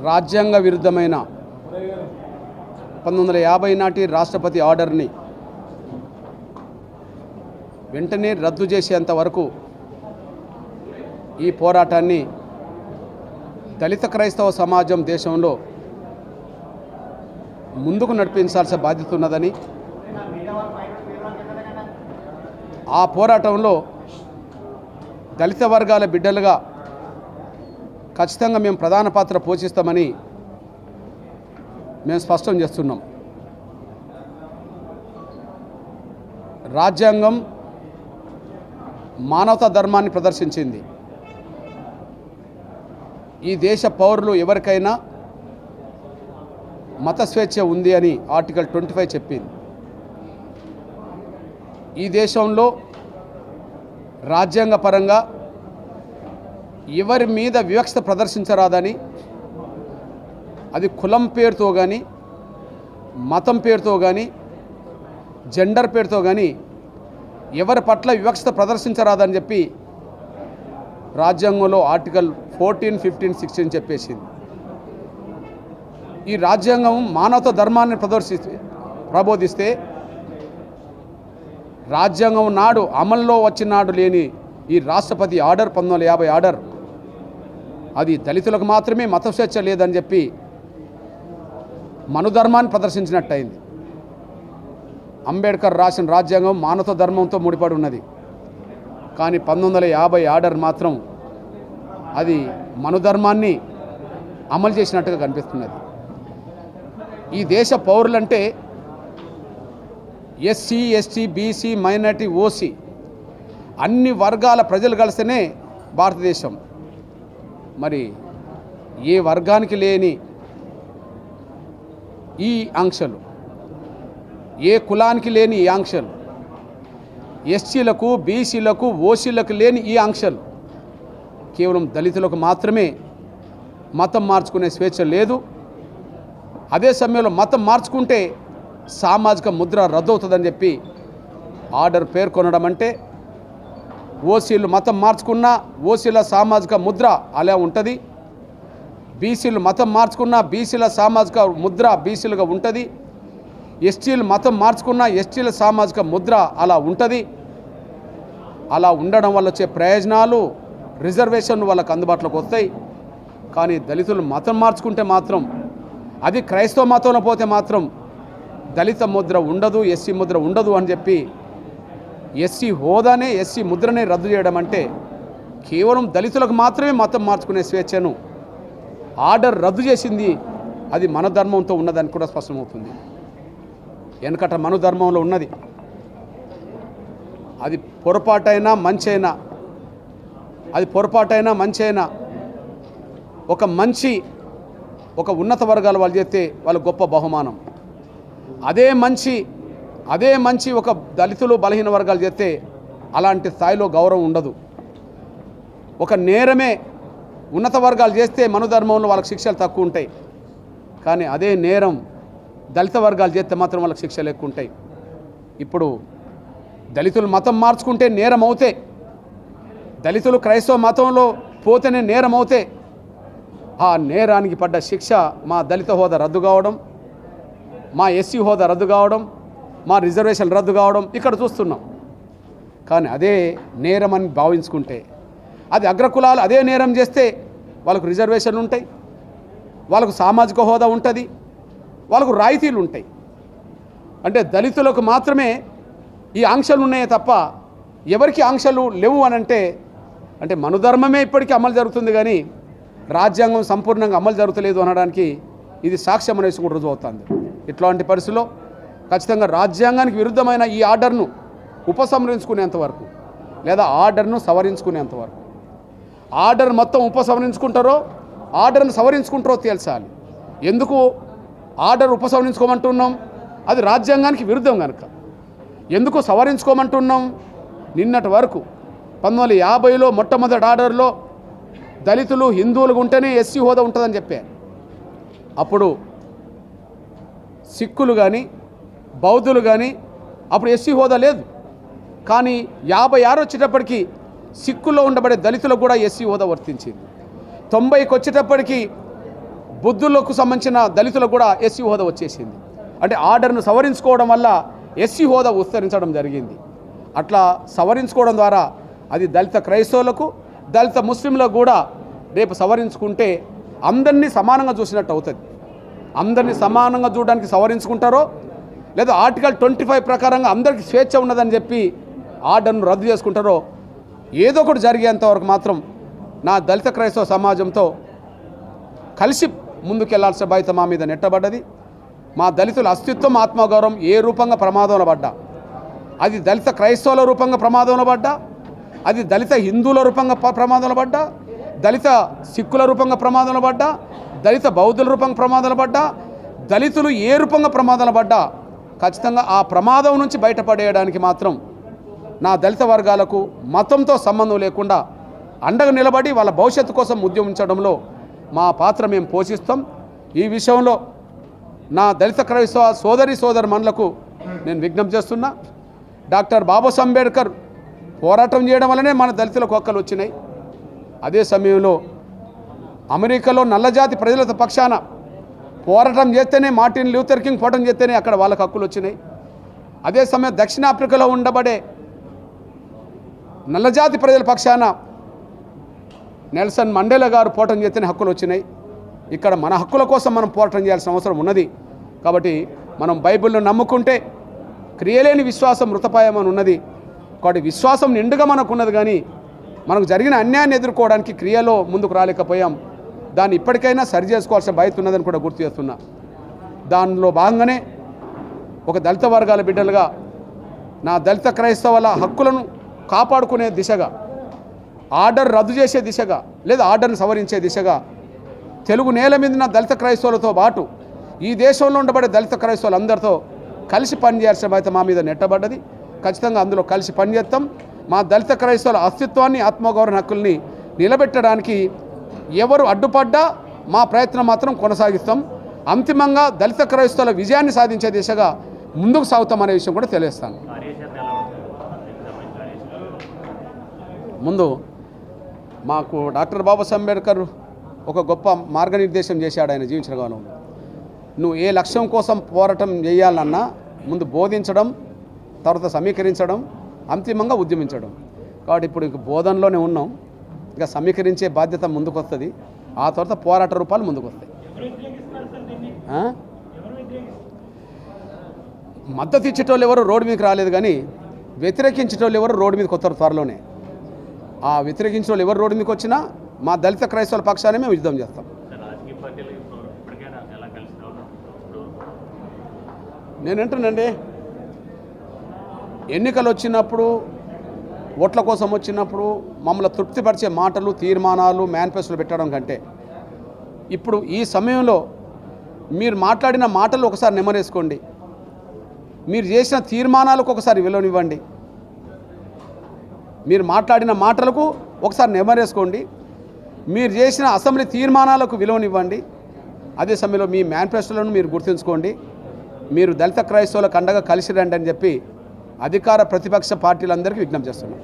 రాజ్యాంగ విరుద్ధమైన 1950 నాటి రాష్ట్రపతి ఆర్డర్ని వెంటనే రద్దు చేసేంత వరకు ఈ పోరాటాన్ని దళిత క్రైస్తవ సమాజం దేశంలో ముందుకు నడిపించాల్సిన బాధ్యత ఉన్నదని, ఆ పోరాటంలో దళిత వర్గాల బిడ్డలుగా ఖచ్చితంగా మేము ప్రధాన పాత్ర పోషిస్తామని మేము స్పష్టం చేస్తున్నాం. రాజ్యాంగం మానవతా ధర్మాన్ని ప్రదర్శించింది. ఈ దేశ పౌరులు ఎవరికైనా మత స్వేచ్ఛ ఉంది అని ఆర్టికల్ 25 చెప్పింది. ఈ దేశంలో రాజ్యాంగపరంగా ఎవరి మీద వివక్షత ప్రదర్శించరాదని, అది కులం పేరుతో కానీ, మతం పేరుతో కానీ, జెండర్ పేరుతో కానీ ఎవరి పట్ల వివక్షత ప్రదర్శించరాదని చెప్పి రాజ్యాంగంలో ఆర్టికల్ 14, 15, 16 చెప్పేసింది. ఈ రాజ్యాంగం మానవతా ధర్మాన్ని ప్రబోధిస్తే రాజ్యాంగం నాడు అమల్లో వచ్చినాడు లేని ఈ రాష్ట్రపతి ఆర్డర్ 1950 ఆర్డర్ అది దళితులకు మాత్రమే మత స్వేచ్ఛ లేదని చెప్పి మనుధర్మాన్ని ప్రదర్శించినట్టయింది. అంబేద్కర్ రాసిన రాజ్యాంగం మానవతా ధర్మంతో ముడిపడి ఉన్నది. కానీ 1950 ఆర్డర్ మాత్రం అది మనుధర్మాన్ని అమలు చేసినట్టుగా కనిపిస్తున్నది. ఈ దేశ పౌరులంటే SC, ST, BC, minority, OC అన్ని వర్గాల ప్రజలు కలిస్తేనే భారతదేశం. మరి ఏ వర్గానికి లేని ఈ ఆంక్షలు, ఏ కులానికి లేని ఈ ఆంక్షలు, ఎస్సీలకు, బీసీలకు, ఓసీలకు లేని ఈ ఆంక్షలు కేవలం దళితులకు మాత్రమే మతం మార్చుకునే స్వేచ్ఛ లేదు. అదే సమయంలో మతం మార్చుకుంటే సామాజిక ముద్ర రద్దవుతుందని చెప్పి ఆర్డర్ పేర్కొనడం అంటే ఓసీలు మతం మార్చుకున్నా ఓసీల సామాజిక ముద్ర అలా ఉంటుంది, బీసీలు మతం మార్చుకున్నా బీసీల సామాజిక ముద్ర బీసీలుగా ఉంటుంది, ఎస్టీలు మతం మార్చుకున్నా ఎస్టీల సామాజిక ముద్ర అలా ఉంటుంది. అలా ఉండడం వల్ల వచ్చే ప్రయోజనాలు, రిజర్వేషన్లు వాళ్ళకు అందుబాటులోకి వస్తాయి. కానీ దళితులు మతం మార్చుకుంటే మాత్రం, అది క్రైస్తవ మతంలో పోతే మాత్రం దళిత ముద్ర ఉండదు, ఎస్సీ ముద్ర ఉండదు అని చెప్పి ఎస్సీ హోదానే, ఎస్సీ ముద్రనే రద్దు చేయడం అంటే కేవలం దళితులకు మాత్రమే మతం మార్చుకునే స్వేచ్ఛను ఆర్డర్ రద్దు చేసింది. అది మన ధర్మంతో ఉన్నదని కూడా స్పష్టమవుతుంది. వెనకట మన ధర్మంలో ఉన్నది. అది పొరపాటైనా మంచైనా, అది పొరపాటైనా మంచైనా ఒక ఉన్నత వర్గాల వాళ్ళు చేస్తే వాళ్ళ గొప్ప బహుమానం. అదే మంచి ఒక దళితులు, బలహీన వర్గాలు చేస్తే అలాంటి స్థాయిలో గౌరవం ఉండదు. ఒక నేరమే ఉన్నత వర్గాలు చేస్తే మనుధర్మంలో వాళ్ళకి శిక్షలు తక్కువ ఉంటాయి. కానీ అదే నేరం దళిత వర్గాలు చేస్తే మాత్రం వాళ్ళకి శిక్షలు ఎక్కువ ఉంటాయి. ఇప్పుడు దళితులు మతం మార్చుకుంటే నేరం అవుతే, దళితులు క్రైస్తవ మతంలో పోతేనే నేరం అవుతే, ఆ నేరానికి పడ్డ శిక్ష మా దళిత హోదా రద్దు కావడం, మా ఎస్సీ హోదా రద్దు కావడం, మా రిజర్వేషన్ రద్దు కావడం ఇక్కడ చూస్తున్నాం. కానీ అదే నేరం అని భావించుకుంటే, అది అగ్రకులాలు అదే నేరం చేస్తే వాళ్ళకు రిజర్వేషన్లు ఉంటాయి, వాళ్ళకు సామాజిక హోదా ఉంటుంది, వాళ్ళకు రాయితీలు ఉంటాయి. అంటే దళితులకు మాత్రమే ఈ ఆంక్షలు ఉన్నాయే తప్ప ఎవరికి ఆంక్షలు లేవు అని అంటే మనుధర్మమే ఇప్పటికీ అమలు జరుగుతుంది, కానీ రాజ్యాంగం సంపూర్ణంగా అమలు జరుగుతలేదు అనడానికి ఇది సాక్ష్యం అనేసి కూడా రుజువు అవుతుంది. ఇట్లాంటి పరిస్థితుల్లో ఖచ్చితంగా రాజ్యాంగానికి విరుద్ధమైన ఈ ఆర్డర్ను ఉపసంహరించుకునేంతవరకు లేదా ఆర్డర్ను సవరించుకునేంతవరకు, ఆర్డర్ మొత్తం ఉపసంహరించుకుంటారో ఆర్డర్ను సవరించుకుంటారో తేల్చాలి. ఎందుకు ఆర్డర్ ఉపసంహరించుకోమంటున్నాం? అది రాజ్యాంగానికి విరుద్ధం కనుక. ఎందుకు సవరించుకోమంటున్నాం? నిన్నటి వరకు 1950లో మొట్టమొదటి ఆర్డర్లో దళితులు, హిందువులుగా ఉంటేనే ఎస్సీ హోదా ఉంటుందని చెప్పారు. అప్పుడు సిక్కులు కానీ, బౌద్ధులు కానీ అప్పుడు ఎస్సీ హోదా లేదు. కానీ 56 వచ్చేటప్పటికి సిక్కుల్లో ఉండబడే దళితులకు కూడా ఎస్సీ హోదా వర్తించింది. 90కి వచ్చేటప్పటికి బుద్ధులకు సంబంధించిన దళితులకు కూడా ఎస్సీ హోదా వచ్చేసింది. అంటే ఆర్డర్ను సవరించుకోవడం వల్ల ఎస్సీ హోదా విస్తరించడం జరిగింది. అట్లా సవరించుకోవడం ద్వారా అది దళిత క్రైస్తవులకు దళిత ముస్లింలకు కూడా రేపు సవరించుకుంటే అందరినీ సమానంగా చూసినట్టు అవుతుంది. అందరినీ సమానంగా చూడడానికి సవరించుకుంటారో లేదా ఆర్టికల్ 25 ప్రకారంగా అందరికీ స్వేచ్ఛ ఉన్నదని చెప్పి ఆర్డర్ను రద్దు చేసుకుంటారో ఏదో ఒకటి జరిగేంతవరకు మాత్రం నా దళిత క్రైస్తవ సమాజంతో కలిసి ముందుకెళ్లాల్సిన బాధ్యత మా మీద నెట్టబడ్డది. మా దళితుల అస్తిత్వం ఆత్మగౌరవం ఏ రూపంగా ప్రమాదంలో పడ్డా, అది దళిత క్రైస్తవుల రూపంగా ప్రమాదంలో పడ్డా, అది దళిత హిందువుల రూపంగా ప్రమాదంలో పడ్డా, దళిత సిక్కుల రూపంగా ప్రమాదంలో పడ్డా, దళిత బౌద్ధుల రూపంగా ప్రమాదంలో పడ్డా, దళితులు ఏ రూపంగా ప్రమాదంలో పడ్డా ఖచ్చితంగా ఆ ప్రమాదం నుంచి బయటపడేయడానికి మాత్రం నా దళిత వర్గాలకు మతంతో సంబంధం లేకుండా అండగా నిలబడి వాళ్ళ భవిష్యత్తు కోసం ఉద్యమించడంలో మా పాత్ర మేము పోషిస్తాం. ఈ విషయంలో నా దళిత క్రైస్తవ సోదరిమణులకు నేను విజ్ఞప్తి చేస్తున్నా. డాక్టర్ బాబాసాహెబ్ అంబేద్కర్ పోరాటం చేయడం వల్లనే మన దళితులకు హక్కులు వచ్చినాయి. అదే సమయంలో అమెరికాలో నల్లజాతి ప్రజల పక్షాన పోరాటం చేస్తేనే మార్టిన్ లూథర్ కింగ్ పోరాటం చేస్తేనే అక్కడ వాళ్ళకు హక్కులు వచ్చినాయి. అదే సమయం దక్షిణాఫ్రికాలో ఉండబడే నల్లజాతి ప్రజల పక్షాన నెల్సన్ మండేలా గారు పోరాటం చేస్తేనే హక్కులు వచ్చినాయి. ఇక్కడ మన హక్కుల కోసం మనం పోరాటం చేయాల్సిన అవసరం ఉన్నది. కాబట్టి మనం బైబిల్ను నమ్ముకుంటే క్రియలేని విశ్వాసం మృతపాయమని ఉన్నది. కాబట్టి విశ్వాసం నిండుగా మనకు ఉన్నది, కానీ మనకు జరిగిన అన్యాయాన్ని ఎదుర్కోవడానికి క్రియలో ముందుకు రాలేకపోయాం. దాన్ని ఇప్పటికైనా సరి చేసుకోవాల్సిన బాధ్యత ఉన్నదని కూడా గుర్తు చేస్తున్నా. దానిలో భాగంగానే ఒక దళిత వర్గాల బిడ్డలుగా నా దళిత క్రైస్తవుల హక్కులను కాపాడుకునే దిశగా, ఆర్డర్ రద్దు చేసే దిశగా లేదా ఆర్డర్ను సవరించే దిశగా తెలుగు నేల మీద నా దళిత క్రైస్తవులతో పాటు ఈ దేశంలో ఉండబడే దళిత క్రైస్తవులందరితో కలిసి పనిచేయాల్సిన బాధ్యత మా మీద నెట్టబడ్డది. ఖచ్చితంగా అందులో కలిసి పనిచేస్తాం. మా దళిత క్రైస్తవుల అస్తిత్వాన్ని ఆత్మగౌరవ హక్కుల్ని నిలబెట్టడానికి ఎవరు అడ్డుపడ్డా మా ప్రయత్నం మాత్రం కొనసాగిస్తాం. అంతిమంగా దళిత క్రైస్తవుల విజయాన్ని సాధించే దిశగా ముందుకు సాగుతామనే విషయం కూడా తెలియజేస్తాను. ముందు మాకు డాక్టర్ బాబాసాహెబ్ అంబేద్కర్ ఒక గొప్ప మార్గనిర్దేశం చేశాడు. ఆయన జీవించిన కాలంలో నువ్వు ఏ లక్ష్యం కోసం పోరాటం చేయాలన్నా ముందు బోధించడం, తర్వాత సమీకరించడం, అంతిమంగా ఉద్యమించడం. కాబట్టి ఇప్పుడు ఇక బోధనలోనే ఉన్నాం. ఇక సమీకరించే బాధ్యత ముందుకు వస్తుంది. ఆ తర్వాత పోరాట రూపాలు ముందుకు వస్తాయి. మద్దతు ఇచ్చేటోళ్ళు ఎవరు రోడ్డు మీదకి రాలేదు, కానీ వ్యతిరేకించేటోళ్ళు ఎవరు రోడ్డు మీదకి వస్తారు త్వరలోనే. ఆ వ్యతిరేకించిన వాళ్ళు ఎవరు రోడ్డు మీదకి వచ్చినా మా దళిత క్రైస్తవుల పక్షానే మేము యుద్ధం చేస్తాం. నేనంటానండి, ఎన్నికలు వచ్చినప్పుడు, ఓట్ల కోసం వచ్చినప్పుడు మమ్మల్ని తృప్తిపరిచే మాటలు, తీర్మానాలు, మేనిఫెస్టోలు పెట్టడం కంటే ఇప్పుడు ఈ సమయంలో మీరు మాట్లాడిన మాటలు ఒకసారి నెమరేసుకోండి. మీరు చేసిన తీర్మానాలకు ఒకసారి విలువనివ్వండి. మీరు మాట్లాడిన మాటలకు ఒకసారి నెమరేసుకోండి. మీరు చేసిన అసెంబ్లీ తీర్మానాలకు విలువనివ్వండి. అదే సమయంలో మీ మేనిఫెస్టోలను మీరు గుర్తుంచుకోండి. మీరు దళిత క్రైస్తవులకు అండగా కలిసి రండి అని చెప్పి అధికార ప్రతిపక్ష పార్టీలందరికీ విజ్ఞప్తి చేస్తున్నాం.